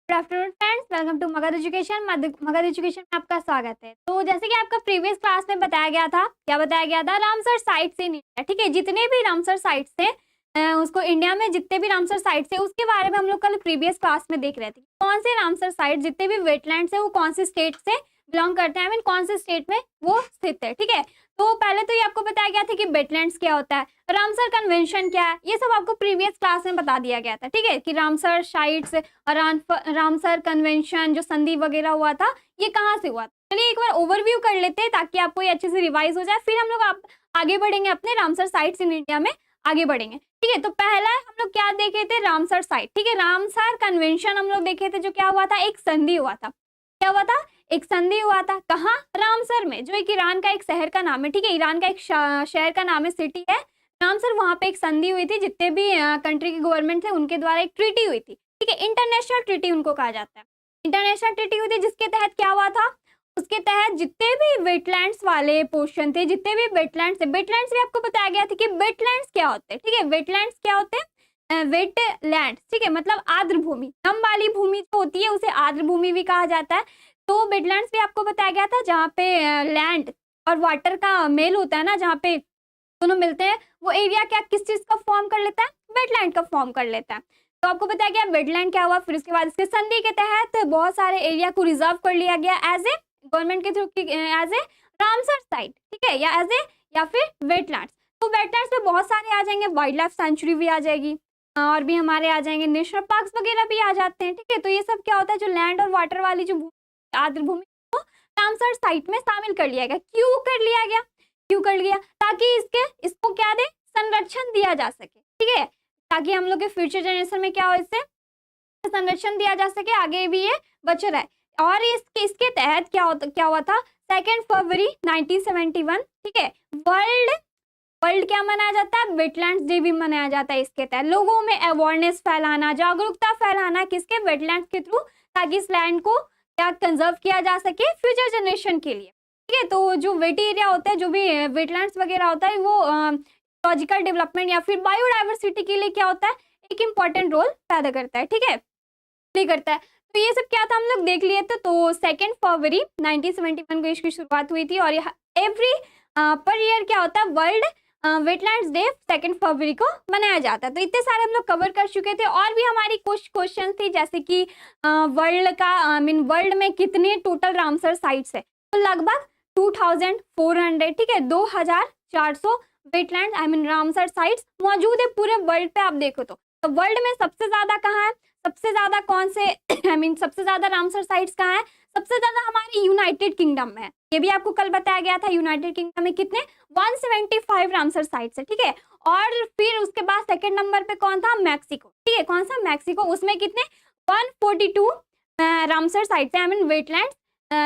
Good afternoon friends, welcome to Magadh education. Magadh education में आपका स्वागत है। तो जैसे कि आपका प्रीवियस क्लास में बताया गया था, क्या बताया गया था? Ramsar sites in India. ठीक है, जितने भी रामसर साइट्स थे उसको इंडिया में जितने भी रामसर साइट्स थे उसके बारे में हम लोग कल प्रीवियस क्लास में देख रहे थे। कौन से रामसर साइट, जितने भी वेटलैंड्स है वो कौन से स्टेट से बिलोंग करते हैं, आई मीन कौन से स्टेट में वो स्थित है। ठीक है, तो पहले तो ये आपको बताया गया था कि वेटलैंड्स क्या होता है, रामसर कन्वेंशन क्या है, ये सब आपको प्रीवियस क्लास में बता दिया गया था। ठीक है, कि रामसर साइट्स और रामसर कन्वेंशन जो संधि वगैरह हुआ था ये कहाँ से हुआ था। चलिए एक बार ओवरव्यू कर लेते हैं ताकि आपको ये अच्छे से रिवाइज हो जाए, फिर हम लोग आप आगे बढ़ेंगे अपने रामसर साइट्स इन इंडिया में आगे बढ़ेंगे। ठीक है, तो पहला हम लोग क्या देखे थे? Ramsar site. ठीक है, रामसर कन्वेंशन हम लोग देखे थे, जो क्या हुआ था? एक संधि हुआ था। क्या हुआ था? एक संधि हुआ था। कहाँ? रामसर में, जो एक ईरान का एक शहर का नाम है। ठीक है, ईरान का एक शहर का नाम है, सिटी है रामसर। वहां पे एक संधि हुई थी, जितने भी कंट्री के गवर्नमेंट थे उनके द्वारा एक ट्रीटी हुई थी। ठीक है, इंटरनेशनल ट्रीटी उनको कहा जाता है। इंटरनेशनल ट्रीटी हुई थी जिसके तहत क्या हुआ था? उसके तहत जितने भी वेटलैंड्स वाले पोर्शन थे, जितने भी वेटलैंड्स थे, वेटलैंड्स भी आपको बताया गया था कि वेटलैंड्स क्या होते हैं। ठीक है, वेटलैंड्स क्या होते हैं? वेटलैंड्स। ठीक है, मतलब आर्द्र भूमि, नम वाली भूमि जो होती है उसे आर्द्र भूमि भी कहा जाता है। तो वेटलैंड्स भी आपको बताया गया था जहाँ पे लैंड और वाटर का मेल होता है ना, जहाँ पे दोनों मिलते हैं, वो एरिया क्या किस चीज का फॉर्म कर लेता है? वेटलैंड का फॉर्म कर लेता है। तो आपको बताया गया वेटलैंड क्या हुआ। फिर उसके बाद इसके संधि के तहत बहुत सारे एरिया को रिजर्व कर लिया गया एज ए गवर्नमेंट के through, as a Ramsar site. ठीक है, या फिर वेटलैंड्स। तो वेटलैंड्स में बहुत सारे आ जाएंगे, वाइल्ड लाइफ सेंचुरी भी आ जाएगी और भी हमारे आ जाएंगे, नेशनल पार्क्स वगैरह भी आ जाते हैं। ठीक है, तो ये सब क्या होता है? जो लैंड और वाटर वाली जो आर्द्र भूमि को रामसर साइट में शामिल कर लिया गया। क्यों कर लिया गया? क्यों कर लिया? ताकि इसको क्या दे? संरक्षण दिया जा सके। ठीक है, ताकि हम लोग के फ्यूचर जनरेशन में क्या हो, इससे संरक्षण दिया जा सके, आगे भी ये बच रहा है। और इसके तहत क्या हुआ था? 2 फरवरी 1971। ठीक है, वर्ल्ड क्या मनाया जाता है? वेटलैंड्स डे भी मनाया जाता है। इसके तहत लोगों में अवेयरनेस फैलाना, जागरूकता फैलाना, किसके? वेटलैंड्स के थ्रू, ताकि इस लैंड को क्या कंजर्व किया जा सके फ्यूचर जनरेशन के लिए। ठीक है, तो जो वेट एरिया होता है, जो भी वेटलैंड्स वगैरह होता है, वो इकोलॉजिकल डेवलपमेंट या फिर बायोडाइवर्सिटी के लिए क्या होता है? एक इंपॉर्टेंट रोल पैदा करता है। ठीक है, प्ले करता है। तो ये सब क्या था हम लोग देख लिए थे। तो 2 फरवरी 1971 को इसकी शुरुआत हुई थी और एवरी पर ईयर क्या होता है? वर्ल्ड वेटलैंड्स डे 2 फरवरी को मनाया जाता है। तो इतने सारे हम लोग कवर कर चुके थे। और भी हमारी कुछ क्वेश्चन थी, जैसे कि वर्ल्ड में कितने टोटल रामसर साइट्स है? तो लगभग 2400। ठीक है, 2400 वेटलैंड रामसर साइट्स मौजूद है पूरे वर्ल्ड पे। आप देखो तो वर्ल्ड में सबसे ज्यादा कहाँ है? सबसे ज्यादा कौन से सबसे ज्यादा रामसर साइट्स कहाँ है? सबसे ज्यादा हमारे यूनाइटेड किंगडम में है। ये भी आपको कल बताया गया था। यूनाइटेड किंगडम में कितने? 175 रामसर साइट्स है। ठीक है, और फिर उसके बाद सेकंड नंबर पे कौन था? मैक्सिको। ठीक है, कौन सा? मैक्सिको। उसमें कितने? 142 रामसर साइट्स है, वेटलैंड्स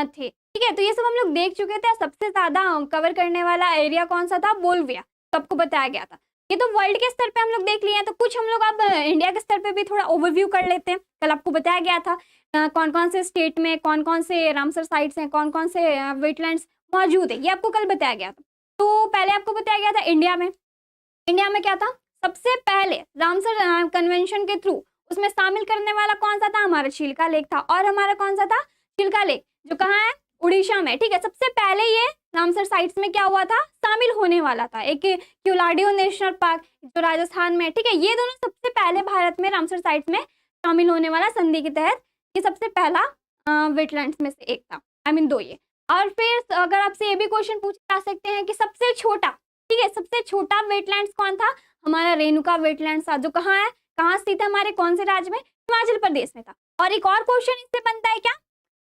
थे। ठीक है, तो ये सब हम लोग देख चुके थे। सबसे ज्यादा कवर करने वाला एरिया कौन सा था? बोलविया। सबको बताया गया था। ये तो वर्ल्ड के स्तर पे हम लोग देख लिए हैं। तो कुछ हम लोग अब इंडिया के स्तर पे भी थोड़ा ओवरव्यू कर लेते हैं। कल आपको बताया गया था कौन कौन से स्टेट में कौन कौन से रामसर साइट्स हैं, कौन कौन से वेटलैंड्स मौजूद है, ये आपको कल बताया गया था। तो पहले आपको बताया गया था इंडिया में क्या था? सबसे पहले रामसर कन्वेंशन के थ्रू उसमें शामिल करने वाला कौन सा था? हमारा चिल्का लेक था। और हमारा कौन सा था? चिल्का लेक, जो कहाँ है? उड़ीसा में। ठीक है, सबसे पहले ये रामसर साइट्स में क्या हुआ था? शामिल होने वाला था। एक क्यूलाडियो नेशनल पार्क जो राजस्थान में। ठीक है, ये दोनों सबसे पहले भारत में रामसर साइट्स में शामिल होने वाला संधि के तहत ये सबसे पहला वेटलैंड्स में से एक था। दो ये। और फिर अगर आपसे ये भी क्वेश्चन पूछे जा सकते हैं कि सबसे छोटा, ठीक है, सबसे छोटा वेटलैंड्स कौन था? हमारा रेणुका वेटलैंड्स था, जो कहाँ है? कहाँ स्थित है? हमारे कौन से राज्य में? हिमाचल प्रदेश में था। और एक और क्वेश्चन इससे बनता है क्या?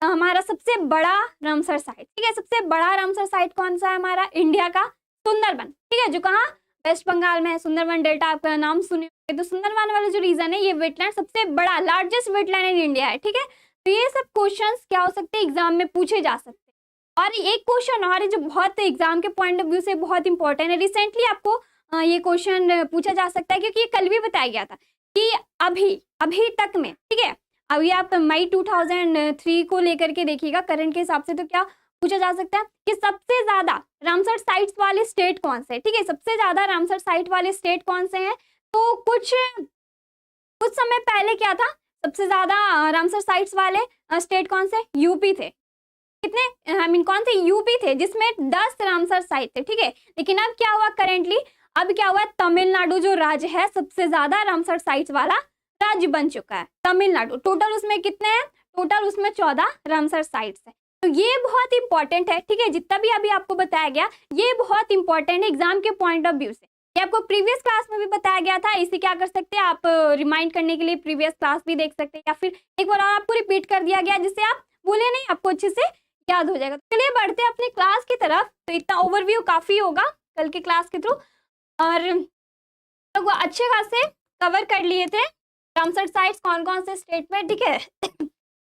हमारा सबसे बड़ा रामसर साइट। ठीक है, सबसे बड़ा रामसर साइट कौन सा है? हमारा इंडिया का सुंदरबन। ठीक है, जो कहाँ? वेस्ट बंगाल में है। सुंदरबन डेल्टा आपका नाम सुने होंगे। तो सुंदरबन वाला जो रीजन है, ये वेटलैंड सबसे बड़ा, लार्जेस्ट वेटलैंड इन इंडिया है। ठीक है, तो ये सब क्वेश्चंस क्या हो सकते हैं? एग्जाम में पूछे जा सकते हैं। और एक क्वेश्चन और है जो बहुत एग्जाम के पॉइंट ऑफ व्यू से बहुत इंपॉर्टेंट है। रिसेंटली आपको ये क्वेश्चन पूछा जा सकता है, क्योंकि ये कल भी बताया गया था कि अभी तक में, ठीक है, अभी आप मई 2003 को लेकर के देखिएगा करंट के हिसाब से, तो क्या पूछा जा सकता है कि सबसे ज्यादा रामसर साइट्स वाले स्टेट कौन से? ठीक है, सबसे ज्यादा रामसर साइट वाले स्टेट कौन से हैं? तो कुछ समय पहले क्या था? सबसे ज्यादा रामसर साइट्स वाले स्टेट कौन से? यूपी थे। कितने? आई मीन कौन थे? यूपी थे, जिसमें 10 रामसर साइट थे, ठीक है। लेकिन अब क्या हुआ करेंटली? अब क्या हुआ, तमिलनाडु जो राज्य है सबसे ज्यादा रामसर साइट्स वाला राज्य बन चुका है, तमिलनाडु। टोटल उसमें कितने हैं? टोटल उसमें 14 रामसर साइट्स है। तो ये बहुत इंपॉर्टेंट है, ठीक है। जितना भी अभी आपको बताया गया ये बहुत इंपॉर्टेंट है एग्जाम के पॉइंट ऑफ व्यू से। ये आपको प्रीवियस क्लास में भी बताया गया था, इसे क्या कर सकते हैं आप, रिमाइंड करने के लिए प्रीवियस क्लास भी देख सकते हैं, या फिर एक बार और आपको रिपीट कर दिया गया जिससे आप भूले नहीं, आपको अच्छे से याद हो जाएगा। तो चलिए बढ़ते हैं अपने क्लास की तरफ। तो इतना ओवरव्यू काफी होगा कल के क्लास के थ्रू, और तो वो अच्छे खासे कवर कर लिए थे रामसर साइट्स कौन कौन से स्टेट में, ठीक है।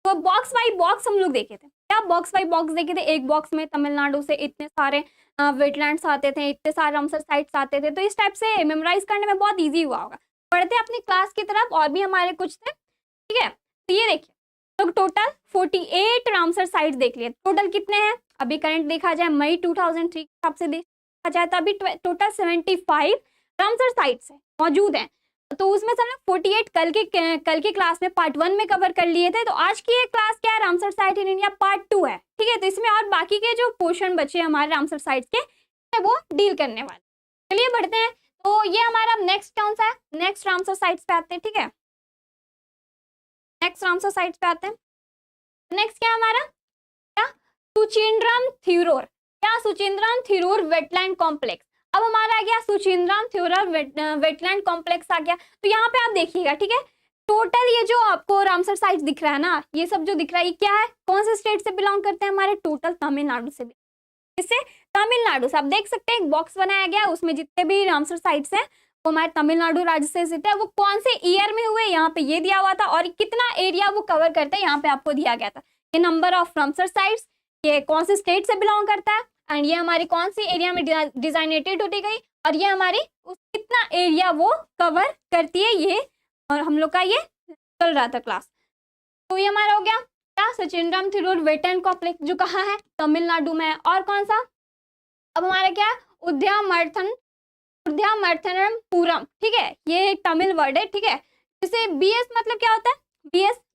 तो बॉक्स बाई बॉक्स हम लोग देखे थे, क्या बॉक्स बाई बॉक्स देखे थे। एक बॉक्स में तमिलनाडु से इतने सारे वेटलैंड्स आते थे, इतने सारे रामसर साइट्स आते थे। तो इस टाइप से मेमोराइज करने में बहुत ईजी हुआ होगा। बढ़ते अपनी क्लास की तरफ, और भी हमारे कुछ थे, ठीक है। तो ये देखिए, तो टोटल 48 रामसर साइट्स देख लिए। टोटल कितने हैं अभी करंट देखा जाए, मई 2003 के हिसाब से देखा जाए तो अभी टोटल 75 रामसर साइट्स है मौजूद हैं। तो उसमें से हमने 48 कल के क्लास में पार्ट 1 में कवर कर लिए थे। तो आज की ये क्लास क्या है, Ramsar site in India part 2 है, ठीक है। तो इसमें और बाकी के जो पोर्शन बचे हमारे रामसर साइट्स के वो डील करने वाले। चलिए बढ़ते हैं। तो ये हमारा नेक्स्ट कौन सा है, नेक्स्ट रामसर साइट्स पे आते हैं, ठीक है। नेक्स्ट रामसर साइट्स पे आते हैं। नेक्स्ट क्या हमारा, क्या, सुचिंद्रम थिरोर, क्या, सुचिंद्रम थिरोर वेटलैंड कॉम्प्लेक्स। अब हमारा आ गया सुचिंद्रम थिरोर वेटलैंड कॉम्प्लेक्स आ गया। तो यहाँ पे आप देखिएगा, ठीक है, टोटल ये जो आपको रामसर साइट्स दिख रहा है ना, ये सब जो दिख रहा है ये क्या है, कौन से स्टेट से बिलोंग करते हैं, हमारे टोटल तमिलनाडु से। इससे तमिलनाडु से आप देख सकते हैं एक बॉक्स बनाया गया, उसमें जितने भी रामसर साइट्स हैं वो हमारे तमिलनाडु राज्य से स्थित है। वो कौन से ईयर में हुए यहाँ पे ये दिया हुआ था, और कितना एरिया वो कवर करते हैं यहाँ पे आपको दिया गया था। ये नंबर ऑफ रामसर साइट्स, ये कौन से स्टेट से बिलोंग करता है, एंड ये हमारी कौन सी एरिया में डिजाइनेटेड होती गई, और ये हमारी कितना एरिया वो कवर करती है ये, और हम लोग का ये चल रहा था क्लास। तो ये हमारा हो गया क्या, सुचिंद्रम थिरोर वेटलैंड कॉम्प्लेक्स, जो कहाँ है, तमिलनाडु में है। और कौन सा, अब हमारा क्या है, उद्यामर्थनपुरम, ठीक है, ये एक तमिल वर्ड है, ठीक है। जैसे बीएस मतलब क्या होता है,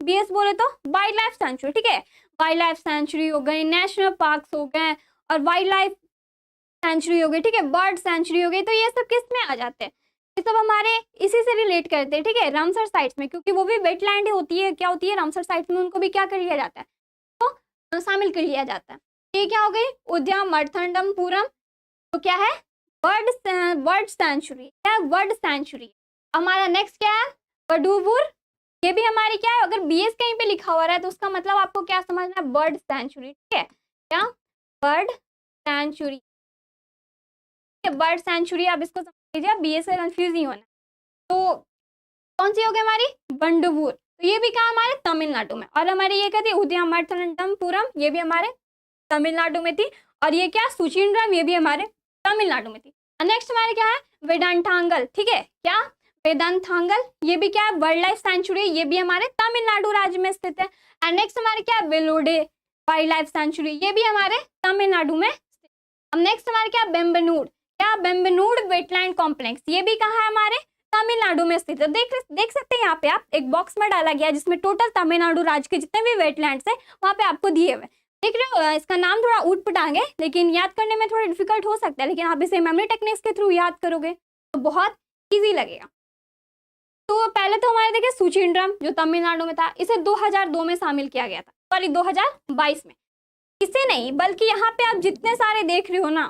बीएस बोले तो वाइल्ड लाइफ सेंचुरी, ठीक है। वाइल्ड लाइफ सेंचुरी हो गई, नेशनल पार्क्स हो गए, और वाइल्ड लाइफ सेंचुरी हो गई, ठीक है, बर्ड सेंचुरी हो गई। तो ये सब किस में आ जाते हैं, ये सब हमारे इसी से रिलेट करते हैं, ठीक है, रामसर साइट्स में, क्योंकि वो भी वेटलैंड होती है, क्या होती है रामसर साइट्स में, उनको भी क्या कर लिया जाता है, तो शामिल कर लिया जाता है। ये क्या हो गई, उद्यामर्थनपुरम, तो क्या है, वर्ड सेंचुरी, क्या है, वर्ड सेंचुरी। हमारा नेक्स्ट क्या है, वडुवुर, ये भी हमारी क्या है, अगर बीएस कहीं पे लिखा हुआ है तो उसका मतलब आपको क्या समझना है, बर्ड सेंचुरी, ठीक है, क्या, बर्ड सेंचुरी, बर्ड सेंचुरी, आप इसको समझ लीजिए, बीएस से कंफ्यूज नहीं होना। तो कौन सी हो गई हमारी, बंडुवुर, तो ये भी कहाँ हमारे तमिलनाडु में। और हमारी ये क्या थी, उद्यामर्थनपुरम, ये भी हमारे तमिलनाडु में थी। और ये क्या, सुचिंद्रम, ये भी हमारे तमिलनाडु में थी। नेक्स्ट हमारे क्या है, वेदांतांगल, ठीक है, क्या, वेदांतांगल, ये भी क्या है, वाइल्ड लाइफ सेंचुरी, ये भी हमारे तमिलनाडु राज्य में स्थित है। एंड नेक्स्ट हमारे क्या, वेलोडे वाइल्ड लाइफ सेंचुरी, ये भी हमारे तमिलनाडु में। अब नेक्स्ट हमारे क्या, बेम्बनूड, क्या, बेम्बनूड वेटलैंड कॉम्प्लेक्स, ये भी कहाँ है, हमारे तमिलनाडु में स्थित है। देख सकते हैं यहाँ पे आप, एक बॉक्स में डाला गया जिसमें टोटल तमिलनाडु राज्य के जितने भी वेटलैंड्स है वहाँ पे आपको दिए हुए, देख रहे हो। इसका नाम थोड़ा ऊट पटांग है, लेकिन याद करने में थोड़ा डिफिकल्ट हो सकता है, लेकिन आप इसे मेमोरी टेक्निक्स के थ्रू याद करोगे तो बहुत ईजी लगेगा। तो पहले तो हमारे देखे सुचिंद्रम जो तमिलनाडु में था, इसे 2002 में शामिल किया गया था, सॉरी 2022 में। इसे नहीं, बल्कि यहाँ पे आप जितने सारे देख रहे हो ना,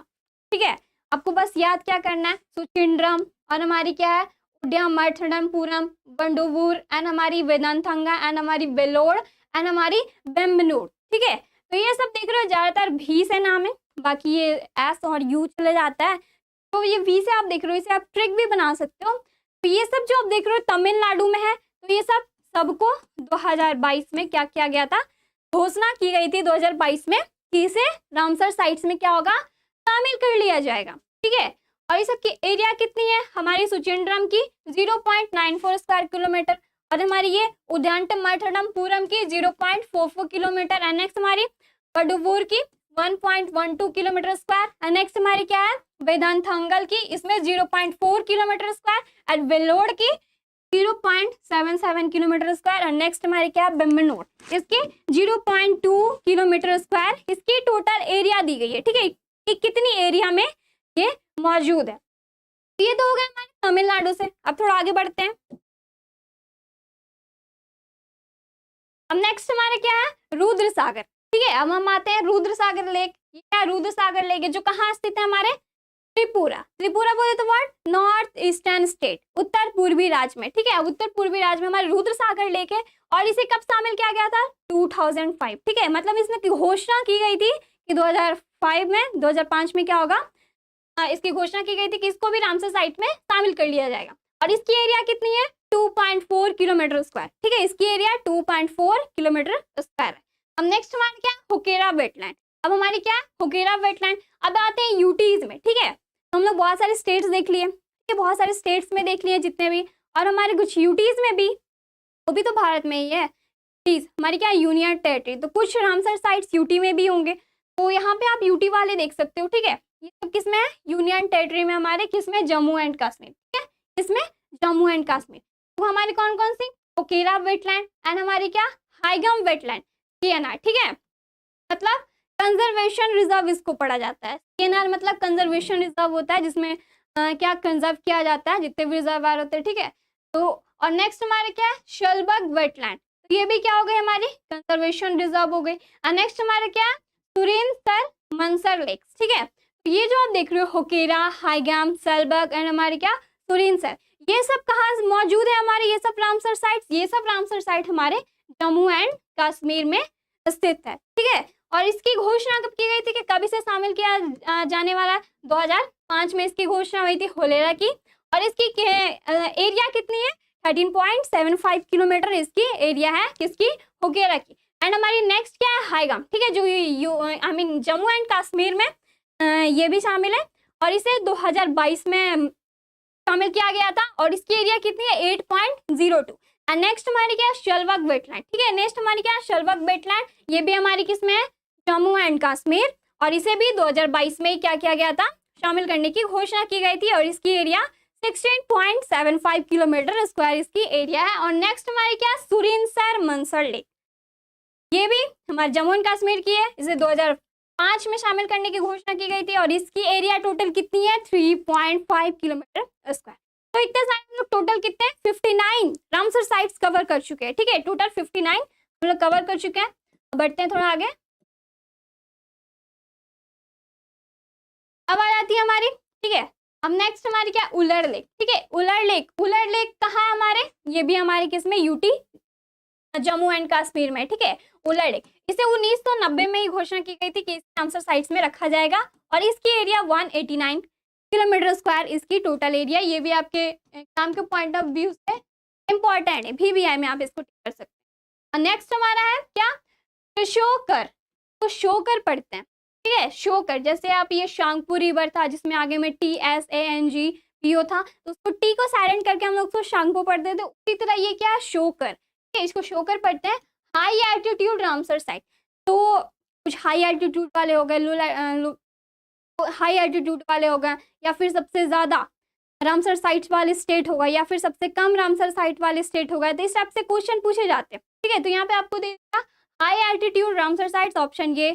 ठीक है, आपको बस याद क्या करना है, सुचिंद्रम, और हमारी क्या है, उद्यामर्थनपुरम, बंडुवुर, एंड हमारी वेदांतांगा, एंड हमारी वेलोड, एंड हमारी बेम्बनूड, ठीक है। तो ये सब देख रहे हो, ज्यादातर भी से नाम है, बाकी ये एस और यू चले जाता है। तो ये वी से आप देख रहे हो, इसे आप ट्रिक भी बना सकते हो। तो ये सब जो आप देख रहे हो तमिलनाडु में है, तो ये सब सबको 2022 में क्या किया गया था, घोषणा की गई थी 2022 में कि इसे रामसर साइट्स में क्या होगा, शामिल कर लिया जाएगा, ठीक है। और इस सबकी एरिया कितनी है, हमारी सुचिंद्रम की 0.94 स्क्वायर किलोमीटर, और हमारी ये उद्यामर्थनपुरम की 0.44 किलोमीटर, एंड नेक्स्ट हमारी वडुवुर की 1.12 किलोमीटर स्क्वायर, एंड नेक्स्ट हमारी क्या है, वेदांतांगल की, इसमें 0.4 किलोमीटर स्क्वायर, एंड वेलोड की 0.77 किलोमीटर स्क्वायर। और नेक्स्ट हमारे क्या है, बेम्बनोर, इसकी 0.2 किलोमीटर स्क्वायर इसकी टोटल एरिया दी गई है। ठीक है, कि कितनी एरिया में ये मौजूद है। तो ये तो हो गया हमारे तमिलनाडु से। अब थोड़ा आगे बढ़ते हैं। अब नेक्स्ट हमारे क्या है, रुद्र सागर। ठीक है, अब हम आते हैं रुद्र सागर लेक। ये क्या, रुद्र सागर लेक है जो कहाँ स्थित है, हमारे त्रिपुरा। त्रिपुरा बोले तो वर्ड नॉर्थ ईस्टर्न स्टेट, उत्तर पूर्वी राज्य में। ठीक है, उत्तर पूर्वी राज्य में हमारे रुद्र सागर लेक है। और इसे कब शामिल किया गया था, 2005। ठीक है, मतलब इसमें घोषणा की गई थी कि 2005 में, 2005 में क्या होगा, इसकी घोषणा की गई थी कि इसको भी रामसर साइट में शामिल कर लिया जाएगा। और इसकी एरिया कितनी है, 2.4 किलोमीटर स्क्वायर। ठीक है, इसकी एरिया 2.4 किलोमीटर स्क्वायर है। अब नेक्स्ट हमारे क्या, हुकेरा वेटलैंड। अब हमारी क्या, हुकेरा वेटलैंड। अब आते हैं यूटीज में। ठीक है, तो हम लोग बहुत सारे स्टेट्स देख लिए, ठीक है, बहुत सारे स्टेट्स में देख लिए जितने भी, और हमारे कुछ यूटीज में भी, वो भी तो भारत में ही है। यूटीज हमारी क्या, यूनियन टेरिटरी। तो कुछ रामसर साइट्स यूटी में भी होंगे, तो यहाँ पे आप यूटी वाले देख सकते हो। ठीक है, ये सब किसमें है, यूनियन टेरिटरी में, हमारे किसमें, जम्मू एंड कश्मीर। ठीक है, इसमें जम्मू एंड कश्मीर। तो हमारी कौन कौन सी, हुकेरा वेटलैंड एंड हमारी क्या, हाईगम वेटलैंड, केएनआर। ठीक है, मतलब कंजर्वेशन रिजर्व इसको पढ़ा जाता है। केएनआर मतलब कंजर्वेशन रिजर्व होता है, जिसमें क्या कंजर्व किया जाता है, जितने भी रिजर्वायर होते हैं। ठीक है, तो और नेक्स्ट हमारे क्या है, शलबग वेटलैंड। तो ये भी क्या हो गई, हमारी कंजर्वेशन रिजर्व हो गई। और नेक्स्ट हमारे क्या है, सुरेंद्र मनसर लेक्स। ठीक है, तो ये जो आप देख रहे हो, हुकेरा, हाईगम, शलबग एंड हमारे क्या, सुरेंद्र, ये सब कहाँ मौजूद है, हमारे ये सब रामसर साइट्स, ये सब रामसर साइट हमारे जम्मू एंड कश्मीर में स्थित है। ठीक है, और इसकी घोषणा कब की गई थी कि कब इसे शामिल किया जाने वाला, 2005 में इसकी घोषणा हुई थी होलेरा की। और इसकी एरिया कितनी है, 13.75 किलोमीटर इसकी एरिया है, किसकी, हुकेरा की। एंड हमारी नेक्स्ट क्या है, हाईगम। ठीक है, जो जम्मू एंड कश्मीर में ये भी शामिल है, और इसे 2022 में शामिल किया गया था। और इसकी एरिया कितनी है, 8.02। एंड नेक्स्ट हमारी क्या, शलबग वेटलैंड। ठीक है, नेक्स्ट हमारी क्या, शलबग वेटलैंड, ये भी हमारी किसमें है, जम्मू एंड कश्मीर। और इसे भी 2022 में क्या किया गया था, शामिल करने की घोषणा की गई थी। और इसकी एरिया 16.75 किलोमीटर स्क्वायर इसकी एरिया है। और नेक्स्ट हमारी क्या, सुरेंद्र मनसर लेक, ये भी हमारे जम्मू एंड कश्मीर की है। इसे 2005 में शामिल करने की घोषणा की गई थी। और इसकी एरिया टोटल कितनी है, 3.5 किलोमीटर स्क्वायर। तो इतने सारे हम लोग टोटल कितने, 59 रामसर साइट्स कवर कर चुके हैं। ठीक है, टोटल 59 हम लोग कवर कर चुके हैं। बढ़ते हैं थोड़ा आगे। अब आ जाती है हमारी, ठीक है, अब नेक्स्ट हमारी क्या, उलर लेक। ठीक है, उलर लेक, उलर लेक कहाँ है हमारे, ये भी हमारी किसमें, यूटी, जम्मू एंड कश्मीर में। ठीक है, उलर लेक, इसे 1990 में ही घोषणा की गई थी कि इसे रामसर साइट्स में रखा जाएगा। और इसकी एरिया 189 किलोमीटर स्क्वायर इसकी टोटल एरिया। ये भी आपके एग्जाम के पॉइंट ऑफ व्यू से इंपॉर्टेंट है, VVI में आप इसको टिक कर सकते हैं। और नेक्स्ट हमारा है क्या, शोकर। तो शोकर पढ़ते हैं। ठीक है, शोकर, जैसे आप ये शांगपू रिवर था जिसमें आगे में TSANGPO था, तो उसको टी को साइलेंट करके हम लोग उसको शांगपू पढ़ते थे। उसी तरह ये क्या, शोकर। ठीक है, इसको शोकर पढ़ते हैं। हाई एल्टीट्यूड रामसर साइट, तो कुछ हाई एल्टीट्यूड वाले हो गए, हाई एल्टीट्यूड वाले हो गए, या फिर सबसे ज्यादा रामसर साइट्स वाले स्टेट होगा, या फिर सबसे कम रामसर साइट वाले स्टेट होगा। तो इस टाइप से क्वेश्चन पूछे जाते हैं। ठीक है, तो यहाँ पे आपको दे दिया high altitude Ramsar sites, option ये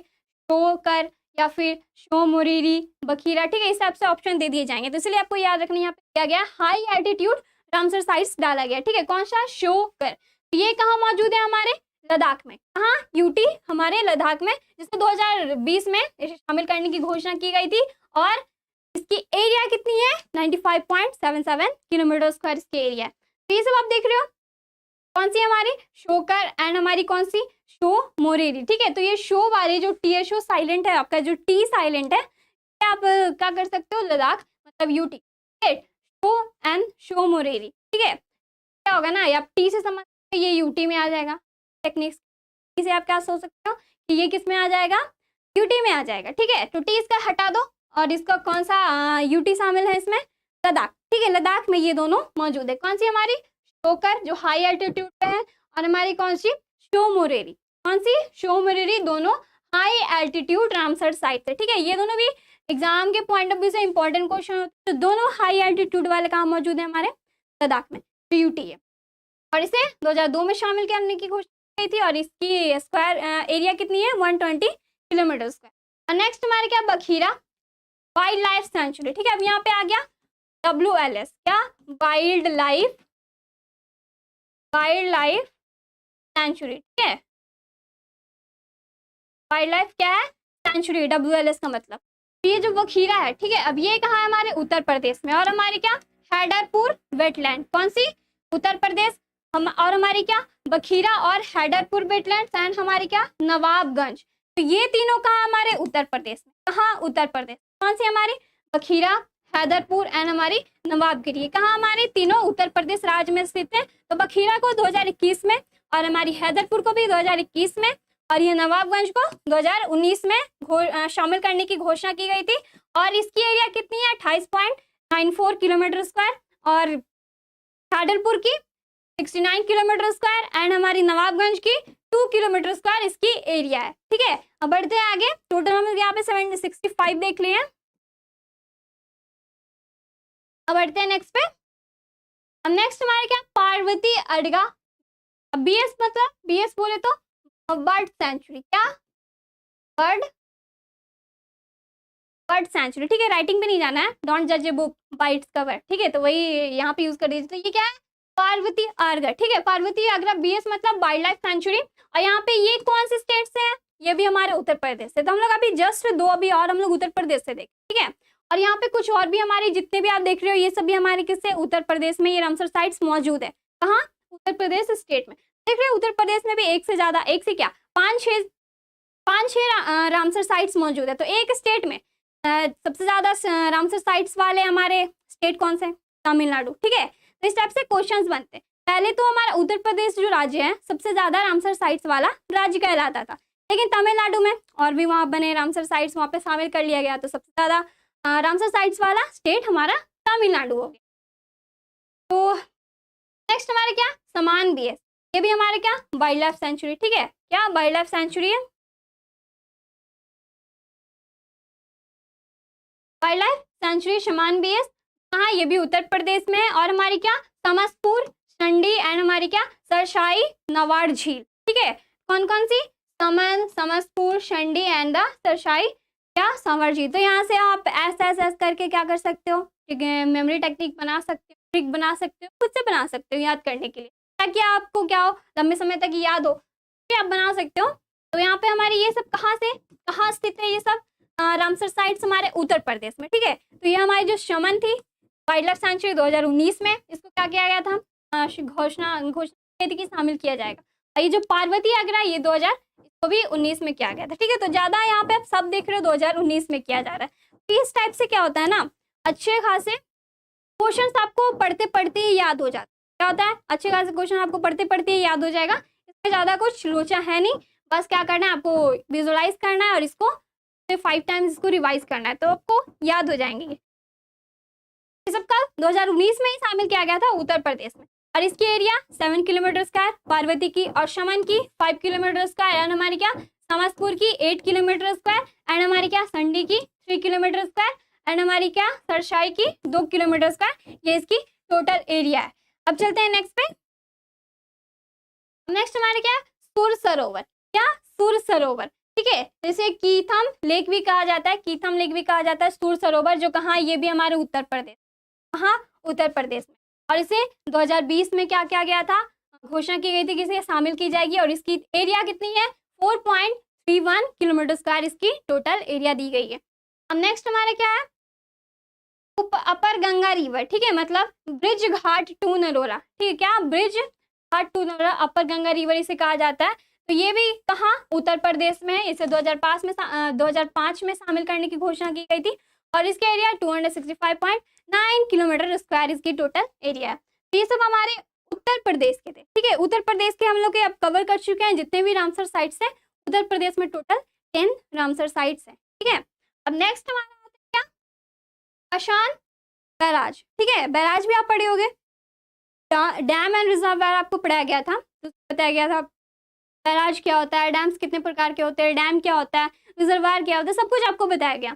शोकर या फिर शोमुरीरी, बखीरा। ठीक है, इस टाइप से ऑप्शन दे दिए जाएंगे। तो इसलिए आपको याद रखना, यहाँ पे दिया गया हाई एल्टीट्यूड रामसर साइट्स डाला गया। ठीक है, कौन सा, शोकर। ये कहाँ मौजूद है, हमारे लद्दाख में। कहाँ, यूटी, हमारे लद्दाख में, जिसको 2020 में इसे शामिल करने की घोषणा की गई थी। और इसकी एरिया कितनी है, 95.77 किलोमीटर स्क्वायर इसकी एरिया है। तो ये सब आप देख रहे हो, कौन सी हमारी, शोकर एंड हमारी कौन सी, शो मोरेरी। ठीक है, तो ये शो वाले जो टी है, शो साइलेंट है, आपका जो टी साइलेंट है, आप क्या कर सकते हो, लद्दाख मतलब यूटी। ठीक है, शो एंड शो मोरेरी। ठीक है, क्या होगा ना, आप टी से समझ, ये यूटी में आ जाएगा। टेक्निक्स से आप क्या सोच सकते हो कि ये किस में आ जाएगा, यूटी में आ जाएगा। ठीक है, तो टी इसका हटा दो, और इसका कौन सा यूटी शामिल है इसमें, लद्दाख। ठीक है, लद्दाख में ये दोनों मौजूद है। कौन सी हमारी, शोकर जो हाई एल्टीट्यूड पे है, और हमारी कौन सी, शो मोरेरी। कौन सी, शो मोरेरी, दोनों हाई एल्टीट्यूड रामसर साइट है। ठीक है, ये दोनों भी एग्जाम के पॉइंट ऑफ व्यू से इंपॉर्टेंट क्वेश्चन होते हैं। तो दोनों हाई एल्टीट्यूड वाले कहाँ मौजूद है, हमारे लद्दाख में, तो यूटी है। और इसे 2002 में शामिल करने की घोषणा की थी और इसकी स्क्वायर एरिया कितनी है 120 किलोमीटर स्क्वायर। और नेक्स्ट हमारे क्या बखीरा वाइल्ड लाइफ सेंचुरी, ठीक है। अब यहाँ पे आ गया WLS, क्या वाइल्ड लाइफ सेंचुरी, ठीक है। वाइल्ड लाइफ क्या है सेंचुरी, WLS का मतलब। ये जो बखीरा है, ठीक है, अब ये कहाँ है हमारे उत्तर प्रदेश में। और हमारी क्या हैदरपुर वेटलैंड, कौन सी उत्तर प्रदेश। हम और हमारी क्या बखीरा और हैदरपुर वेटलैंड एंड हमारी क्या नवाबगंज, तो ये तीनों कहाँ हमारे उत्तर प्रदेश में। कहाँ उत्तर प्रदेश, कौन सी हमारी बखीरा हैदरपुर एंड हमारी नवाबगंज, ये कहाँ हमारे तीनों उत्तर प्रदेश राज्य में स्थित है। तो बखीरा को 2021 में और हमारी हैदरपुर को भी 2021 में और ये नवाबगंज को 2019 में शामिल करने की घोषणा की गई थी। और इसकी एरिया कितनी है 28.94 किलोमीटर स्क्वायर और हैदरपुर की 69 किलोमीटर स्क्वायर एंड हमारी नवाबगंज की 2 किलोमीटर स्क्वायर इसकी एरिया है, ठीक है। अब बढ़ते हैं आगे, टोटल हम यहाँ पे 65 देख लिए हैं। अब बढ़ते हैं नेक्स्ट पे। अब नेक्स्ट हमारे क्या पार्वती अडगा, BS मतलब BS बोले तो बर्ड सेंचुरी, क्या बर्ड सेंचुरी, ठीक है। राइटिंग पे नहीं जाना है, डोंट जज a book by its cover, ठीक है, तो वही यहाँ पे यूज कर दीजिए। तो ये क्या है पार्वती आर्गर, ठीक है, पार्वती आर्गा BS मतलब वाइल्ड लाइफ सेंचुरी। और यहाँ पे ये कौन से स्टेट से है, ये भी हमारे उत्तर प्रदेश से। तो हम लोग अभी जस्ट 2 अभी और हम लोग उत्तर प्रदेश से देखें, ठीक है। और यहाँ पे कुछ और भी हमारे जितने भी आप देख रहे हो ये सब भी हमारे किससे उत्तर प्रदेश में ये रामसर साइट्स मौजूद है। कहाँ उत्तर प्रदेश स्टेट में देख रहे हो। उत्तर प्रदेश में भी एक से ज्यादा, एक से क्या 5-6 रामसर साइट्स मौजूद है। तो एक स्टेट में सबसे ज्यादा रामसर साइट्स वाले हमारे स्टेट कौन से, तमिलनाडु, ठीक है। तो इस टाइप से क्वेश्चंस बनते हैं। पहले तो हमारा उत्तर प्रदेश जो राज्य है सबसे ज्यादा रामसर साइट्स वाला राज्य कहलाता था, लेकिन तमिलनाडु में और भी वहां बने रामसर साइट्स वहां पे शामिल कर लिया गया। तो सबसे ज्यादा रामसर साइट्स वाला स्टेट हमारा तमिलनाडु हो गया। तो नेक्स्ट हमारे क्या समान BS, ये भी हमारे क्या वाइल्ड लाइफ सेंचुरी, ठीक है, क्या वाइल्ड लाइफ सेंचुरी है। वाइल्ड लाइफ सेंचुरी समान BS कहाँ, ये भी उत्तर प्रदेश में है। और हमारी क्या समस्तपुर चंडी एंड हमारी क्या सरसाई नवाड़ झील, ठीक है। कौन कौन सी समस्तपुर चंडी एंड द सरसाई क्या संवर झील। तो यहाँ से आप ऐस करके क्या कर सकते हो, ठीक है, मेमोरी टेक्निक बना सकते हो, ट्रिक बना सकते हो, खुद से बना सकते हो याद करने के लिए, ताकि आपको क्या हो लंबे समय तक याद हो, फिर आप बना सकते हो। तो यहाँ पे हमारी ये सब कहाँ स्थित है, ये सब रामसर साइट्स हमारे उत्तर प्रदेश में, ठीक है। तो ये हमारी जो शमन थी वाइल्ड लाइफ सेंचुरी 2019 में इसको क्या किया गया था, घोषणा की शामिल किया जाएगा। और ये जो पार्वती आगरा ये 2019 में किया गया था, ठीक है। तो ज्यादा यहाँ पे आप सब देख रहे हो 2019 में किया जा रहा है। तो इस टाइप से क्या होता है ना, अच्छे खासे क्वेश्चन आपको पढ़ते पढ़ते ही याद हो जाता है। क्या होता है अच्छे खासे क्वेश्चन आपको पढ़ते पढ़ते ही याद हो जाएगा। इसमें ज्यादा कुछ लोचा है नहीं, बस क्या करना है आपको विजुअलाइज करना है और इसको 5 टाइम्स इसको रिवाइज करना है, तो आपको याद हो जाएंगे। ये सब कल 2019 में ही शामिल किया गया था उत्तर प्रदेश में। और इसकी एरिया 7 किलोमीटर स्क्वायर, पार्वती की और शमन की 5 किलोमीटर स्क्वायर एंड हमारी क्या समस्तपुर की 8 किलोमीटर स्क्वायर एंड हमारी क्या संडी की 3 किलोमीटर स्क्वायर एंड हमारी क्या सरसाई की 2 किलोमीटर स्क्वायर, ये इसकी टोटल एरिया है। अब चलते हैं नेक्स्ट पे। नेक्स्ट हमारे क्या सुर सरोवर, क्या सुर सरोवर, ठीक है, जैसे कीथम लेक भी कहा जाता है, कीथम लेक भी कहा जाता है, सुर सरोवर जो कहाँ ये भी हमारे उत्तर प्रदेश, कहाँ उत्तर प्रदेश में। और इसे 2020 में क्या किया गया था, घोषणा की गई थी कि इसे शामिल की जाएगी और इसकी एरिया कितनी है 4.31 किलोमीटर स्क्वायर इसकी टोटल एरिया दी गई है। अब नेक्स्ट हमारे क्या है अपर गंगा रिवर, ठीक है, मतलब ब्रिज घाट टू नरोरा, ठीक है, क्या Brij Ghat to Narora upper Ganga river इसे कहा जाता है। तो ये भी कहाँ उत्तर प्रदेश में है, इसे 2005 में शामिल करने की घोषणा की गई थी और इसका एरिया 265.9 किलोमीटर स्क्वायर इसकी टोटल एरिया है। तो ये सब हमारे उत्तर प्रदेश के थे, ठीक है। उत्तर प्रदेश के हम लोग अब कवर कर चुके हैं जितने भी रामसर साइट्स हैं। उत्तर प्रदेश में टोटल 10 रामसर साइट्स हैं, ठीक है। अब नेक्स्ट हमारा क्या आशान बैराज, ठीक है, बैराज भी आप पढ़े होंगे, डैम एंड रिजर्वायर आपको पढ़ाया गया था, तो बताया गया था बैराज क्या होता है, डैम्स कितने प्रकार के होते हैं, डैम क्या होता है, रिजर्वायर क्या होता है, सब कुछ आपको बताया गया।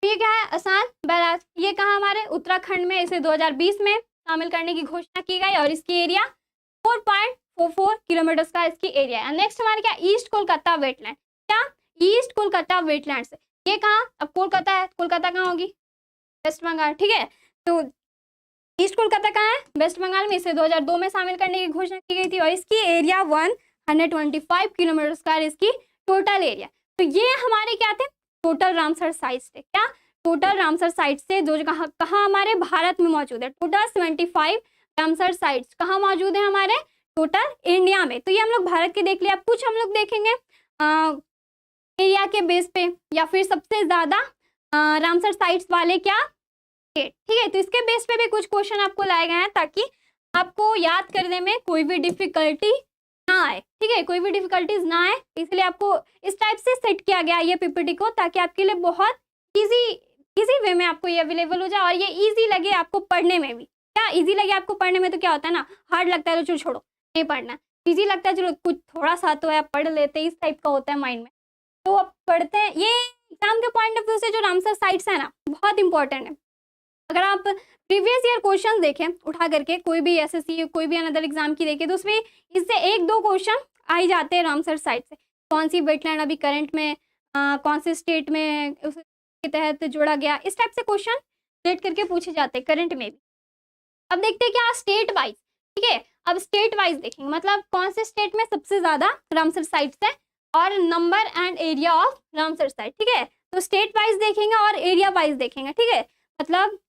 ये क्या है आसान बैराज, ये कहाँ हमारे उत्तराखंड में, इसे 2020 में शामिल करने की घोषणा की गई और इसकी एरिया 4.44 किलोमीटर का इसकी एरिया है। नेक्स्ट हमारे क्या, ईस्ट कोलकाता वेटलैंड, क्या ईस्ट कोलकाता वेटलैंड से, ये कहाँ, अब कोलकाता है, कोलकाता कहाँ होगी, वेस्ट बंगाल, ठीक है। तो ईस्ट कोलकाता कहाँ है, वेस्ट बंगाल में, इसे 2002 में शामिल करने की घोषणा की गई थी और इसकी एरिया 125 किलोमीटर स्क्वायर इसकी टोटल एरिया। तो ये हमारे क्या थे, टोटल रामसर साइट्स थे, क्या टोटल रामसर साइट्स थे जो कहाँ हमारे भारत में मौजूद है। टोटल 75 रामसर साइट्स कहाँ मौजूद है हमारे टोटल इंडिया में। तो ये हम लोग भारत के देख लिया। अब कुछ हम लोग देखेंगे एरिया के बेस पे या फिर सबसे ज्यादा रामसर साइट्स वाले क्या स्टेट, ठीक है। तो इसके बेस पे भी कुछ क्वेश्चन आपको लाए गए हैं ताकि आपको याद करने में कोई भी डिफिकल्टी ना आए, ठीक है, कोई भी डिफिकल्टीज ना आए, इसलिए आपको इस टाइप से सेट किया गया ये पीपीटी को ताकि आपके लिए बहुत इजी वे में आपको ये अवेलेबल हो जाए और ये इजी लगे आपको पढ़ने में भी। क्या इजी लगे आपको पढ़ने में, तो क्या होता है ना, हार्ड लगता है तो चलो छोड़ो नहीं पढ़ना, इजी लगता है चलो कुछ थोड़ा सा तो है पढ़ लेते, इस टाइप का होता है माइंड में, तो अब पढ़ते हैं। ये एग्जाम के पॉइंट ऑफ व्यू से जो रामसर साइट्स है ना बहुत इंपॉर्टेंट है। अगर आप प्रीवियस ईयर क्वेश्चन देखें उठा करके, कोई भी एसएससी कोई भी अनदर एग्जाम की देखें, तो उसमें इससे 1-2 क्वेश्चन आ ही जाते हैं रामसर साइट से। कौन सी वेटलैंड अभी करंट में कौन से स्टेट में उसके तहत जोड़ा गया, इस टाइप से क्वेश्चन सेट करके पूछे जाते हैं करंट में भी। अब देखते हैं क्या स्टेट वाइज, ठीक है। अब स्टेट वाइज देखेंगे, मतलब कौन से स्टेट में सबसे ज्यादा रामसर साइट्स है और number and area of Ramsar site, ठीक है। तो स्टेट वाइज देखेंगे और एरिया वाइज देखेंगे, ठीक है। मतलब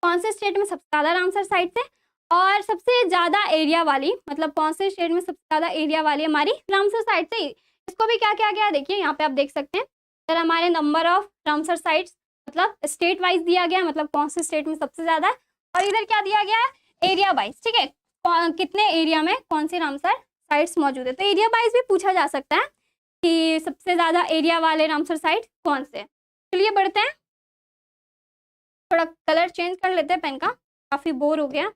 कौन से स्टेट में सबसे ज्यादा रामसर साइट्स है और सबसे ज्यादा एरिया वाली, मतलब कौन से स्टेट में सबसे ज्यादा एरिया वाली हमारी रामसर साइट्स है। इसको भी क्या क्या गया देखिए, यहाँ पे आप देख सकते हैं सर हमारे नंबर ऑफ रामसर साइट्स, मतलब स्टेट वाइज दिया गया, मतलब कौन से स्टेट में सबसे ज्यादा है, और इधर क्या दिया गया है एरिया वाइज, ठीक है, कितने एरिया में कौन सी रामसर साइट्स मौजूद है। तो एरिया वाइज भी पूछा जा सकता है कि सबसे ज्यादा एरिया वाले रामसर साइट कौन से हैं। चलिए बढ़ते हैं, थोड़ा कलर चेंज कर लेते हैं पेन का, काफी बोर हो गया,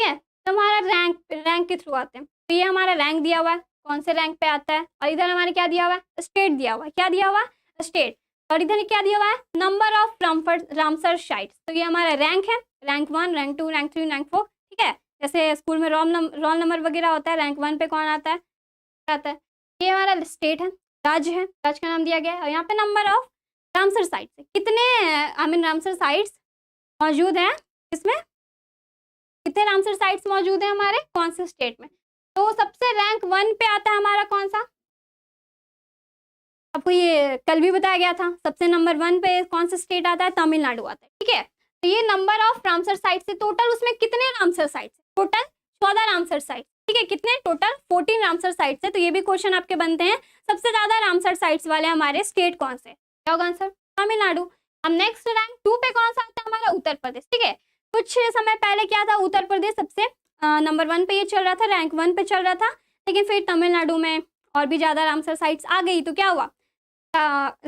ठीक है। तो हमारा रैंक के थ्रू आते हैं, तो ये हमारा रैंक दिया हुआ है, कौन से रैंक पे आता है, और इधर हमारे क्या दिया हुआ है, स्टेट दिया हुआ है, क्या दिया हुआ है स्टेट, और इधर क्या दिया हुआ है नंबर ऑफ रामसर साइट्स। तो ये हमारा रैंक है, रैंक 1, रैंक 2, रैंक 3, रैंक 4, ठीक है। जैसे स्कूल में रोल नंबर वगैरह होता है, रैंक 1 पे कौन आता है। ये हमारा स्टेट है, राज्य है, राज्य का नाम दिया गया है, और यहाँ पे नंबर ऑफ रामसर साइट्स, कितने रामसर साइट्स मौजूद हैं, इसमें कितने रामसर साइट्स मौजूद हैं हमारे कौन से स्टेट में। तो सबसे रैंक 1 पे आता है हमारा कौन सा, आपको ये कल भी बताया गया था, सबसे नंबर 1 पे कौन सा स्टेट आता है, तमिलनाडु आता है, ठीक है। तो ये नंबर ऑफ रामसर साइट से टोटल उसमें कितने Ramsar site, total 14 Ramsar site, ठीक है, कितने टोटल 14 रामसर साइट्स है। तो ये भी क्वेश्चन आपके बनते हैं, सबसे ज्यादा रामसर साइट्स वाले हमारे स्टेट कौन से, क्या होगा आंसर, तमिलनाडु। अब नेक्स्ट रैंक 2 पे कौन सा आता है हमारा, उत्तर प्रदेश, ठीक है। कुछ समय पहले क्या था, उत्तर प्रदेश सबसे नंबर 1 पे ये चल रहा था, रैंक 1 पे चल रहा था, लेकिन फिर तमिलनाडु में और भी ज्यादा रामसर साइट्स आ गई, तो क्या हुआ,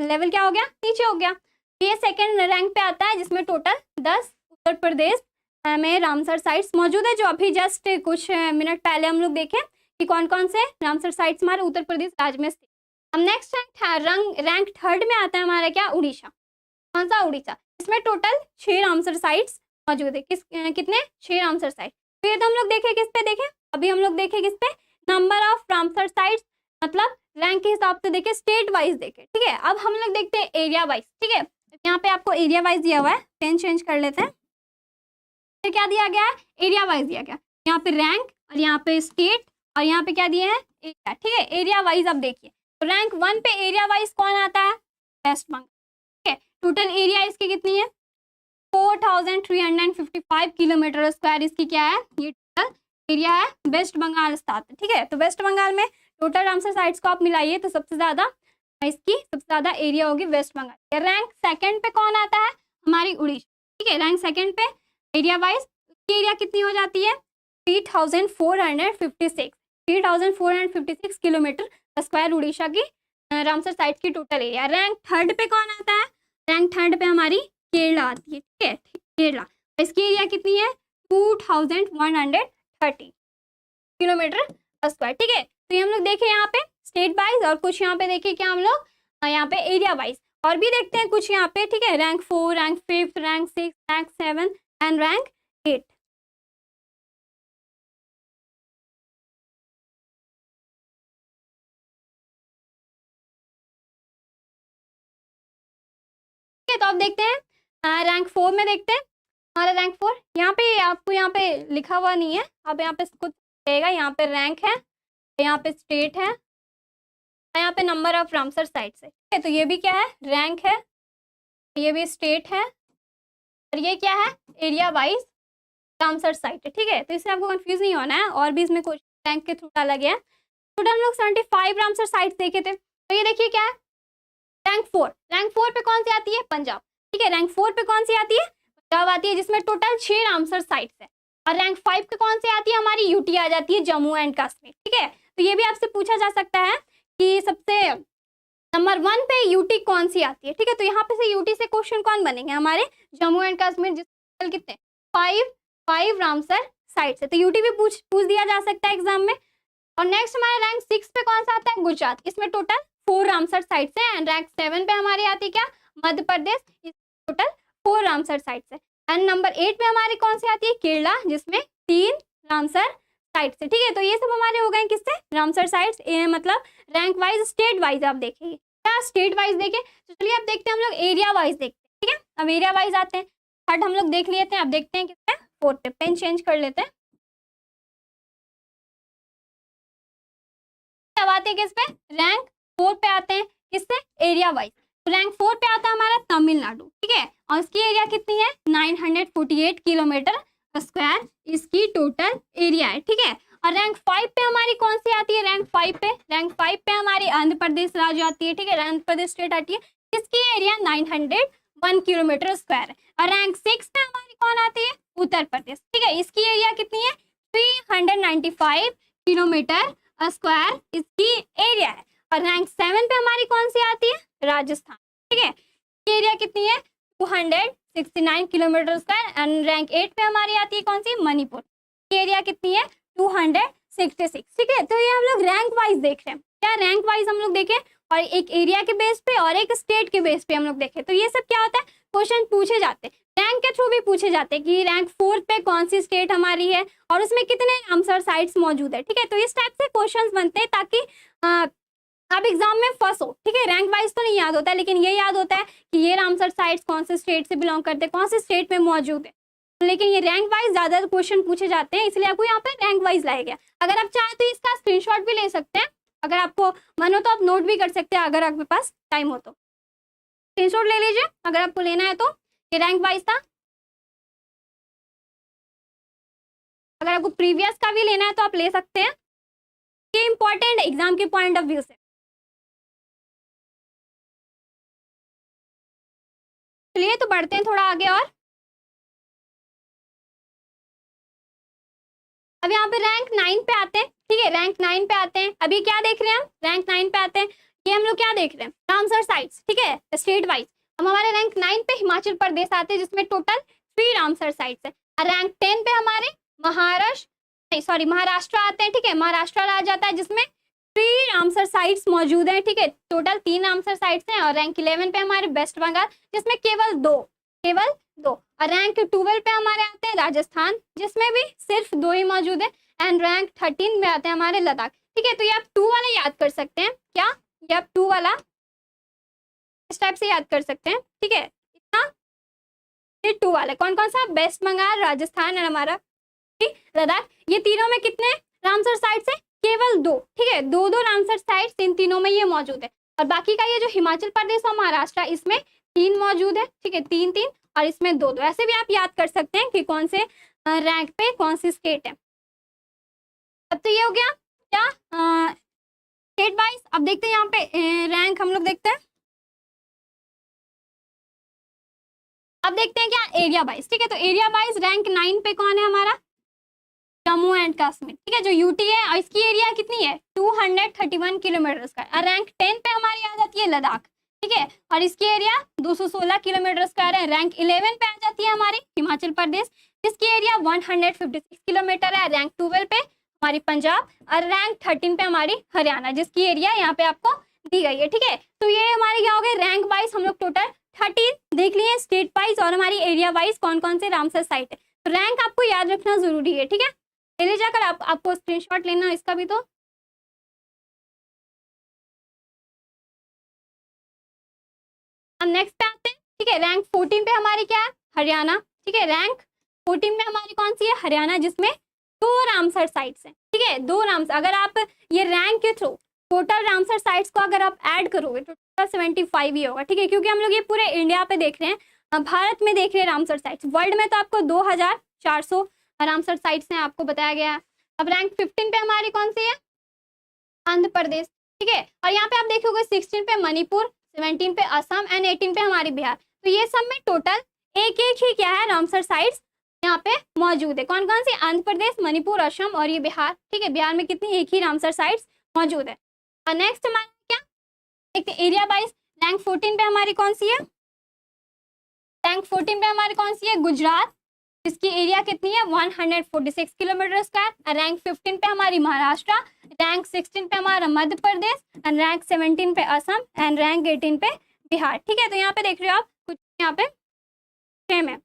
लेवल क्या हो गया, नीचे हो गया। ये सेकंड रैंक पे आता है जिसमें टोटल 10 उत्तर प्रदेश में रामसर साइट्स मौजूद है, जो अभी जस्ट कुछ मिनट पहले हम लोग देखें कि कौन कौन से रामसर साइट्स हमारे उत्तर प्रदेश राज्य में स्थित। अब नेक्स्ट रैंक 3rd में आता है हमारा क्या, उड़ीसा, कौन सा, उड़ीसा, इसमें टोटल 6 रामसर साइट्स मौजूद है, कितने 6 रामसर साइट। फिर तो हम लोग देखे किस पे, देखे अभी हम लोग देखे किस पे, नंबर ऑफ रामसर साइट्स, मतलब रैंक के हिसाब से देखे, स्टेट वाइज देखे, ठीक है। अब हम लोग देखते हैं एरिया वाइज, ठीक है। यहाँ पे आपको एरिया वाइज दिया हुआ है, पेन चेंज कर लेते हैं, फिर क्या दिया गया है, एरिया वाइज दिया गया, यहाँ पे रैंक और यहाँ पे स्टेट और यहाँ पे क्या दिए हैं एरिया, ठीक है। एरिया वाइज अब देखिए, तो रैंक 1 पे एरिया वाइज कौन आता है, वेस्ट बंगाल, ठीक है। टोटल एरिया इसकी कितनी है, 4355 किलोमीटर स्क्वायर इसकी क्या है, ये टोटल एरिया है, वेस्ट बंगाल स्थित है, ठीक है। तो वेस्ट बंगाल में टोटल रामसर साइट्स को आप मिलाइए तो सबसे ज्यादा इसकी सबसे ज्यादा एरिया होगी वेस्ट बंगाल। रैंक 2nd पे कौन आता है, हमारी उड़ीसा, ठीक है। रैंक 2nd पे एरिया वाइज की एरिया कितनी हो जाती है, 3456 किलोमीटर स्क्वायर उड़ीसा की रामसर साइट्स की टोटल एरिया। रैंक 3rd पे कौन आता है, रैंक 3rd पे हमारी केरला आती है, ठीक है, केरला, इसकी एरिया कितनी है 2130 किलोमीटर स्क्वायर, ठीक है। तो ये हम लोग देखे यहाँ पे स्टेट वाइज, और कुछ यहाँ पे देखे क्या हम लोग यहाँ पे एरिया वाइज, और भी देखते हैं कुछ यहाँ पे, ठीक है। Rank 4, rank 5, rank 6, rank 7, and rank 8। तो आप देखते हैं रैंक 4 में देखते हैं हमारा रैंक 4। यहाँ पे आपको यहाँ पे लिखा हुआ नहीं है, आप यहाँ पे कुछ रहेगा, यहाँ पे रैंक है, यहाँ पे स्टेट है, यहाँ पे नंबर ऑफ रामसर साइट्स है। ठीक है, तो ये भी क्या है, रैंक है, ये भी स्टेट है, और ये क्या है, एरिया वाइज रामसर साइट है। ठीक है, तो इससे आपको कंफ्यूज नहीं होना है, और भी इसमें कुछ रैंक के थ्रू डाला गया है। टोटल हम लोग 75 रामसर साइट्स देखे थे। तो ये देखिए क्या है, रैंक 4। रैंक 4 पे कौन सी आती है, पंजाब। ठीक है, रैंक 4 पे कौन सी आती है, पंजाब आती है, जिसमें टोटल 6 रामसर साइट्स है। और रैंक 5 पे कौन सी आती है, हमारी यूटी आ जाती है, जम्मू एंड कश्मीर। ठीक है, तो ये भी आपसे पूछा जा सकता है कि सबसे नंबर 1 पे यूटी कौन सी आती है। ठीक है, तो यहाँ पे से यूटी से क्वेश्चन कौन बनेंगे, हमारे जम्मू एंड कश्मीर, जिसमें कितने 5 रामसर साइट्स है। तो यूटी भी पूछ दिया जा सकता है एग्जाम में। और नेक्स्ट हमारे रैंक 6 पे कौन सा आता है, गुजरात, इसमें टोटल 4 रामसर साइट्स है। एंड रैंक 7 पे हमारी आती है क्या, Madhya Pradesh, total 4 Ramsar sites है। एंड नंबर 8 पे हमारी कौन सी आती है, केरला, जिसमें 3 रामसर साइट्स है। ठीक है, तो ये सब हमारे हो गए किससे, रामसर साइट्स, मतलब रैंक वाइज, स्टेट वाइज आप देखेंगे क्या, स्टेट वाइज देखें। तो चलिए अब देखते हैं हम लोग एरिया वाइज देखते हैं। ठीक है, अब एरिया वाइज आते हैं, थर्ड हम लोग देख लेते हैं। अब देखते हैं किससे, 4 पे, पेन चेंज कर लेते हैं। अब आते हैं किस पे, रैंक 4 पे आते हैं, किससे, एरिया वाइज। तो रैंक 4 पे आता है हमारा तमिलनाडु। ठीक है, और इसकी एरिया कितनी है, 948 किलोमीटर स्क्वायर इसकी टोटल एरिया है। ठीक है, और रैंक 5 पे हमारी कौन सी आती है, रैंक 5 पे हमारी आंध्र प्रदेश राज्य आती है। ठीक है, आंध्र प्रदेश स्टेट आती है, इसकी एरिया 901 किलोमीटर स्क्वायर है। और रैंक 6 पे हमारी कौन आती है, उत्तर प्रदेश। ठीक है, इसकी एरिया कितनी है, 395 किलोमीटर स्क्वायर इसकी एरिया है। और रैंक 7 पे हमारी कौन सी आती है, राजस्थान। ठीक है, इसकी एरिया कितनी है, 269 किलोमीटर स्क्वायर। एंड रैंक 8 पे हमारी आती है कौन सी, मणिपुर, की एरिया कितनी है, 266। ठीक है, तो ये हम लोग रैंक वाइज देख रहे हैं, क्या रैंक वाइज हम लोग देखें, और एक एरिया के बेस पे और एक स्टेट के बेस पे हम लोग देखें। तो ये सब क्या होता है, क्वेश्चन पूछे जाते हैं, रैंक के थ्रू भी पूछे जाते हैं कि रैंक 4 पे कौन सी स्टेट हमारी है और उसमें कितने रामसर साइट्स मौजूद है। ठीक है, तो इस टाइप से क्वेश्चंस बनते हैं ताकि आप एग्जाम में फंसो। ठीक है, रैंक वाइज तो नहीं याद होता है, लेकिन ये याद होता है कि ये रामसर साइट्स कौन से स्टेट से बिलोंग करते हैं, कौन से स्टेट में मौजूद है। लेकिन ये रैंक वाइज ज्यादा क्वेश्चन पूछे जाते हैं, इसलिए आपको यहाँ पे रैंक वाइज लाया गया। अगर आप चाहें तो इसका स्क्रीनशॉट भी ले सकते हैं, अगर आपको मन हो तो आप नोट भी कर सकते हैं, अगर आपके पास टाइम हो तो स्क्रीनशॉट ले लीजिए अगर आपको लेना है। तो ये रैंक वाइज था, अगर आपको प्रीवियस का भी लेना है तो आप ले सकते हैं, ये इंपॉर्टेंट है एग्जाम के पॉइंट ऑफ व्यू से। चलिए तो बढ़ते हैं थोड़ा आगे। और अब यहाँ पे रैंक 9 पे आते हैं। ठीक है, रैंक 9 पे आते हैं, अभी क्या देख रहे हैं हम, रैंक 9 पे आते हैं, ये हम लोग क्या देख रहे हैं, रामसर साइट्स। ठीक है, स्टेट वाइज हम हमारे रैंक 9 पे हिमाचल प्रदेश आते हैं, जिसमें टोटल 3 रामसर साइट्स है। और रैंक 10 पे हमारे महाराष्ट्र आते हैं। ठीक है, महाराष्ट्र राज्य आता है, जिसमें 3 रामसर साइट्स मौजूद है। ठीक है, टोटल 3 रामसर साइट्स हैं। और रैंक 11 पे हमारे वेस्ट बंगाल, जिसमें केवल दो। और रैंक 12 पे हमारे आते हैं राजस्थान, जिसमें भी सिर्फ 2 ही मौजूद है। एंड रैंक 13 में आते हैं हमारे लद्दाख। ठीक है, तो ये आप 2 वाला याद कर सकते हैं, क्या ये आप 2 वाला इस टाइप से याद कर सकते हैं। ठीक है, इतना ये 2 वाला कौन कौन सा, वेस्ट बंगाल, राजस्थान और हमारा लद्दाख, ये तीनों में कितने रामसर साइट्स है, केवल 2। ठीक है, 2 रामसर साइट्स इन तीनों में ये मौजूद है। और बाकी का ये जो हिमाचल प्रदेश और महाराष्ट्र, इसमें 3 मौजूद है। ठीक है, 3 और इसमें 2 ऐसे भी आप याद कर सकते हैं कि कौन से रैंक पे कौन सी स्टेट है। अब तो ये हो गया क्या स्टेट वाइज। अब देखते हैं यहाँ पे रैंक हम लोग देखते हैं, अब देखते हैं क्या एरिया वाइज। ठीक है, तो एरिया वाइज रैंक 9 पे कौन है हमारा, जम्मू एंड कश्मीर। ठीक है, जो यूटी है, और इसकी एरिया कितनी है, 231 किलोमीटर स्क्वायर। और रैंक 10 पे हमारी आ जाती है लद्दाख। ठीक है, और इसकी एरिया 216 किलोमीटर स्क्वायर है। रैंक 11 पे आ जाती है हमारी हिमाचल प्रदेश, जिसकी एरिया 156 किलोमीटर है। रैंक 12 पे हमारी पंजाब, और रैंक 13 पे हमारी हरियाणा, जिसकी एरिया यहाँ पे आपको दी गई है। ठीक है, तो ये हमारी क्या हो गई, रैंक वाइज हम लोग टोटल 13 देख लिए स्टेट वाइज और हमारी एरिया वाइज कौन कौन से रामसर साइट है। तो रैंक आपको याद रखना जरूरी है, ठीक है। पहले जाकर आपको स्क्रीनशॉट लेना इसका भी। तो अब नेक्स्ट पे आते हैं, ठीक है। रैंक 14 पे हमारी क्या है, हरियाणा, ठीक है। रैंक 14 पे हमारी कौन सी है, हरियाणा, जिसमें 2 रामसर साइट्स हैं, ठीक है। 2 रामसर, अगर आप ये रैंक के थ्रू टोटल रामसर साइट्स को अगर आप ऐड करोगे तो टोटल 75 ही होगा, ठीक है। क्योंकि हम लोग ये पूरे इंडिया पे देख रहे हैं, भारत में देख रहे हैं रामसर साइट्स। वर्ल्ड में तो आपको 2400 रामसर साइट्स हैं, आपको बताया गया है। अब रैंक 15 पे हमारी कौन सी है, आंध्र प्रदेश, ठीक है। और यहाँ पे आप देखोगे 16 पे मणिपुर, 17 पे असम एंड 18 पे हमारी बिहार। तो ये सब में टोटल एक एक ही क्या है, रामसर साइट्स यहाँ पे मौजूद है। कौन कौन सी, आंध्र प्रदेश, मणिपुर, असम और ये बिहार, ठीक है। बिहार में कितनी, एक ही रामसर साइट्स मौजूद है। और नेक्स्ट हमारा क्या, एक एरिया वाइज रैंक 14 पे हमारी कौन सी है, रैंक 14 पे हमारी कौन सी है, गुजरात, जिसकी एरिया कितनी है 146 किलोमीटर स्क्वायर। रैंक 15 पे हमारी महाराष्ट्र, रैंक 16 पे हमारा मध्य प्रदेश एंड रैंक 17 पे असम एंड रैंक 18 पे बिहार, ठीक है। तो यहाँ पे देख रहे हो आप कुछ यहाँ पे सेम है।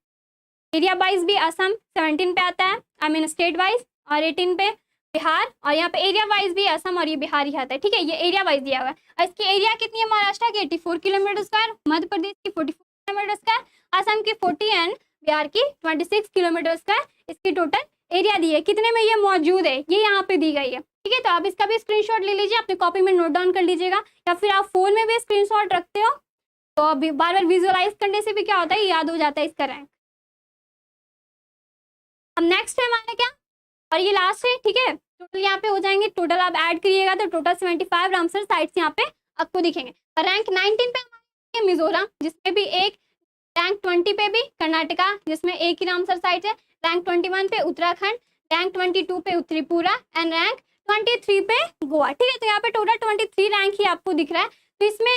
एरिया वाइज भी असम 17 पे आता है, आई मीन स्टेट वाइज, और 18 पे बिहार, और यहाँ पे एरिया वाइज भी असम और ये बिहार ही आता है, ठीक है। ये एरिया वाइज दिया हुआ है। इसकी एरिया कितनी है, महाराष्ट्र की 84 किलोमीटर स्क्वायर, मध्य प्रदेश की 44 किलोमीटर स्क्वायर, असम की 40 एंड बिहार की 26 किलोमीटर स्क्वायर इसकी टोटल एरिया दी है। कितने में ये मौजूद है, ये यहाँ पे दी गई है, ठीक है। तो आप इसका भी स्क्रीनशॉट ले लीजिए, अपने कॉपी में नोट डाउन कर लीजिएगा, या फिर आप फोन में भी स्क्रीनशॉट रखते हो तो अभी बार बार विजुअलाइज करने से भी क्या होता है, याद हो जाता है इसका रैंक। अब नेक्स्ट है हमारा क्या, और ये लास्ट है, ठीक है। टोटल यहाँ पे हो जाएंगे, टोटल आप ऐड करिएगा तो टोटल 75 रामसर साइट्स यहाँ पे आपको दिखेंगे। रैंक 19 पे हमारे मिजोरम, जिसमें भी एक, रैंक 20 पे भी कर्नाटका, जिसमें एक ही रामसर साइट है, रैंक 21 पे उत्तराखंड, रैंक 22 पे त्रिपुरा एंड रैंक 23 पे गोवा, ठीक है। तो यहाँ पे टोटल 23 रैंक ही आपको दिख रहा है। तो इसमें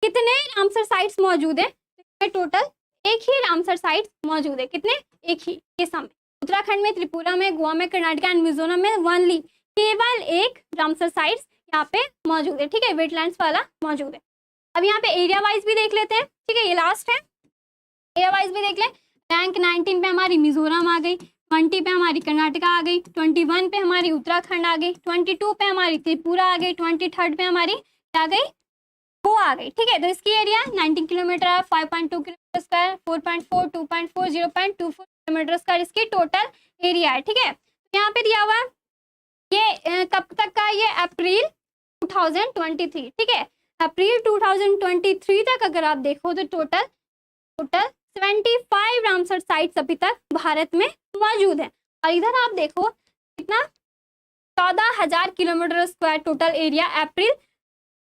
कितने रामसर साइट्स मौजूद है, इसमें टोटल एक ही रामसर साइट्स मौजूद है, कितने, एक ही, ये सब उत्तराखंड में, त्रिपुरा में, गोवा में, कर्नाटका एंड मिजोरम में ओनली केवल एक रामसर साइट्स यहाँ पे मौजूद है, ठीक है। वेटलैंड्स वाला मौजूद है। अब यहाँ पे एरिया वाइज भी देख लेते हैं, ठीक है। ये लास्ट है, एरिया वाइज भी देख ले। रैंक 19 पे हमारी मिजोरम आ गई, 20 पे हमारी कर्नाटका आ गई, 21 पे हमारी उत्तराखंड आ गई, 22 पे हमारी त्रिपुरा आ गई, 23 पे हमारी क्या गई, गोवा आ गई, ठीक है। तो इसकी area 19 kilometre, 5.2 kilometre square, 4.4, 2.4, 0.24 kilometre square इसकी टोटल एरिया है, ठीक है। यहाँ पे दिया हुआ ये कब तक का, ये अप्रैल 2023, ठीक है। अप्रैल 2023 तक अगर आप देखो तो टोटल 75 रामसर साइट्स अभी तक भारत में मौजूद है। और इधर आप देखो कितना, 14,000 किलोमीटर स्क्वायर टोटल एरिया अप्रैल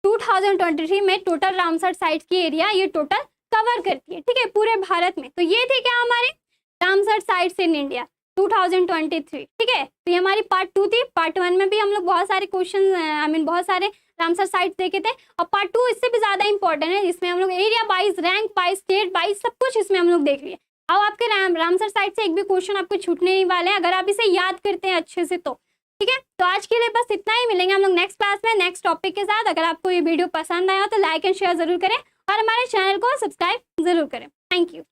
2023 में टोटल रामसर साइट्स की एरिया ये टोटल कवर करती है, ठीक है, पूरे भारत में। तो ये थे क्या हमारे रामसर साइट्स इन इंडिया 2023, ठीक है। तो ये हमारी पार्ट 2 थी। पार्ट 1 में भी हम लोग बहुत सारे क्वेश्चन, आई मीन बहुत सारे रामसर साइट्स देखे थे, और पार्ट 2 इससे भी ज्यादा इंपॉर्टेंट है, जिसमें हम लोग area wise, rank wise, state wise सब कुछ इसमें हम लोग देख लिए। अब आपके रामसर साइट से एक भी क्वेश्चन आपको छूटने नहीं वाले हैं अगर आप इसे याद करते हैं अच्छे से, तो ठीक है। तो आज के लिए बस इतना ही, मिलेंगे हम लोग नेक्स्ट क्लास में नेक्स्ट टॉपिक के साथ। अगर आपको ये वीडियो पसंद आया तो लाइक एंड शेयर जरूर करें और हमारे चैनल को सब्सक्राइब जरूर करें। Thank you.